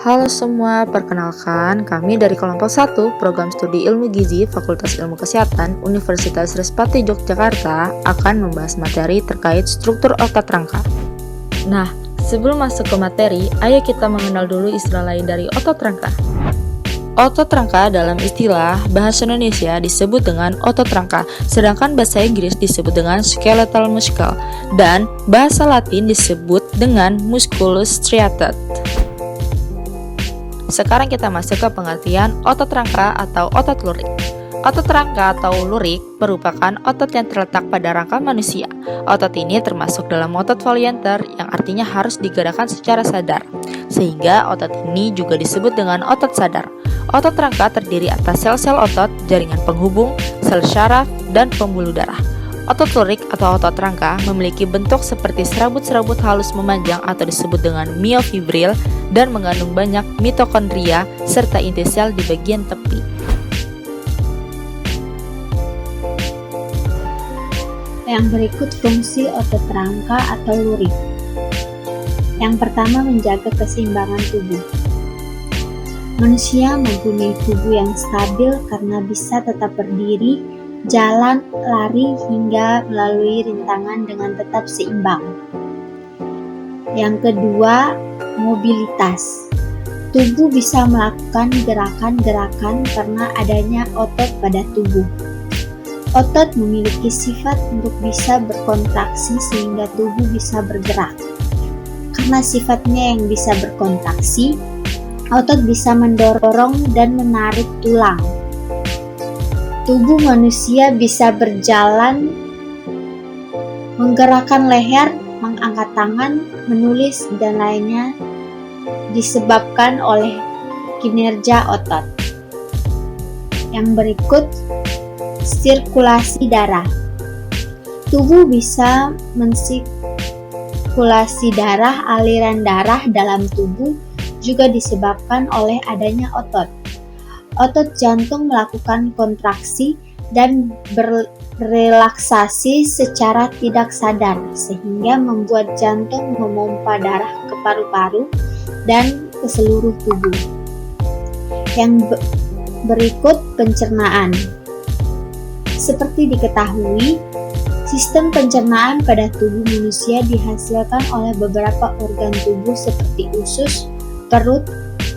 Halo semua, perkenalkan kami dari kelompok 1 Program Studi Ilmu Gizi Fakultas Ilmu Kesehatan Universitas Respati Yogyakarta akan membahas materi terkait struktur otot rangka. Nah, sebelum masuk ke materi, ayo kita mengenal dulu istilah lain dari otot rangka. Otot rangka dalam istilah bahasa Indonesia disebut dengan otot rangka, sedangkan bahasa Inggris disebut dengan skeletal muscle, dan bahasa Latin disebut dengan musculus striatus. Sekarang kita masuk ke pengertian otot rangka atau otot lurik. Otot rangka atau lurik merupakan otot yang terletak pada rangka manusia. Otot ini termasuk dalam otot volunteer yang artinya harus digerakkan secara sadar, sehingga otot ini juga disebut dengan otot sadar. Otot rangka terdiri atas sel-sel otot, jaringan penghubung, sel syaraf, dan pembuluh darah. Otot lurik atau otot rangka memiliki bentuk seperti serabut-serabut halus memanjang atau disebut dengan myofibril dan mengandung banyak mitokondria serta inti sel di bagian tepi. Yang berikut fungsi otot rangka atau lurik. Yang pertama, menjaga keseimbangan tubuh. Manusia mempunyai tubuh yang stabil karena bisa tetap berdiri, jalan, lari, hingga melalui rintangan dengan tetap seimbang. Yang kedua, mobilitas. Tubuh bisa melakukan gerakan-gerakan karena adanya otot pada tubuh. Otot memiliki sifat untuk bisa berkontraksi sehingga tubuh bisa bergerak. Karena sifatnya yang bisa berkontraksi, otot bisa mendorong dan menarik tulang. Tubuh manusia bisa berjalan, menggerakkan leher, mengangkat tangan, menulis, dan lainnya disebabkan oleh kinerja otot. Yang berikut, sirkulasi darah. Tubuh bisa mensirkulasi darah. Aliran darah dalam tubuh juga disebabkan oleh adanya otot. Otot jantung melakukan kontraksi dan berrelaksasi secara tidak sadar, sehingga membuat jantung memompa darah ke paru-paru dan ke seluruh tubuh. Yang berikut, pencernaan. Seperti diketahui, sistem pencernaan pada tubuh manusia dihasilkan oleh beberapa organ tubuh seperti usus, perut,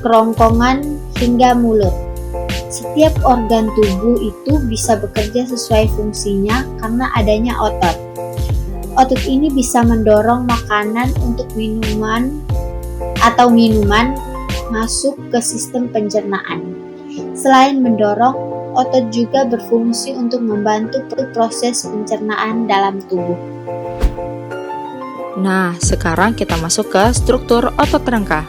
kerongkongan, hingga mulut. Setiap organ tubuh itu bisa bekerja sesuai fungsinya karena adanya otot. Otot ini bisa mendorong makanan untuk minuman masuk ke sistem pencernaan. Selain mendorong, otot juga berfungsi untuk membantu proses pencernaan dalam tubuh. Nah, sekarang kita masuk ke struktur otot rangka.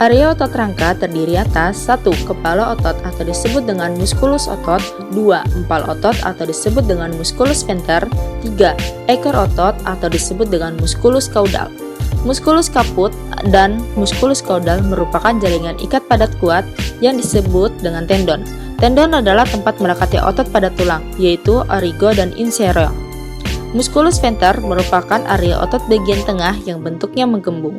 Area otot rangka terdiri atas 1. Kepala otot atau disebut dengan muskulus otot, 2. Empal otot atau disebut dengan muskulus venter, 3. Ekor otot atau disebut dengan muskulus caudal. Muskulus caput dan muskulus caudal merupakan jaringan ikat padat kuat yang disebut dengan tendon. Tendon adalah tempat melekatnya otot pada tulang, yaitu origo dan inserior. Muskulus venter merupakan area otot bagian tengah yang bentuknya menggembung.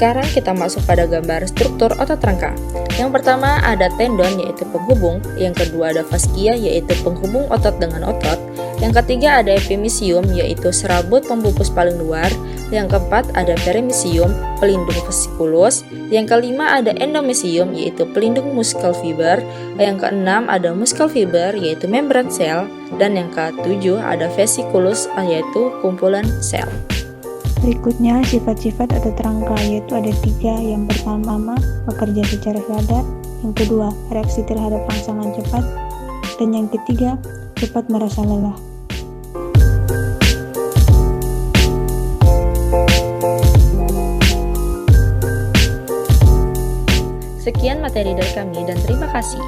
Sekarang kita masuk pada gambar struktur otot rangka. Yang pertama ada tendon yaitu penghubung, yang kedua ada fascia yaitu penghubung otot dengan otot, yang ketiga ada epimysium yaitu serabut pembungkus paling luar, yang keempat ada perimysium pelindung vesikulus, yang kelima ada endomysium yaitu pelindung muscle fiber, yang keenam ada muscle fiber yaitu membran sel, dan yang ketujuh ada vesikulus yaitu kumpulan sel. Berikutnya, sifat-sifat otot rangka, yaitu ada 3. Yang pertama, bekerja secara sadar. Yang kedua, reaksi terhadap rangsangan cepat. Dan yang ketiga, cepat merasa lelah. Sekian materi dari kami dan terima kasih.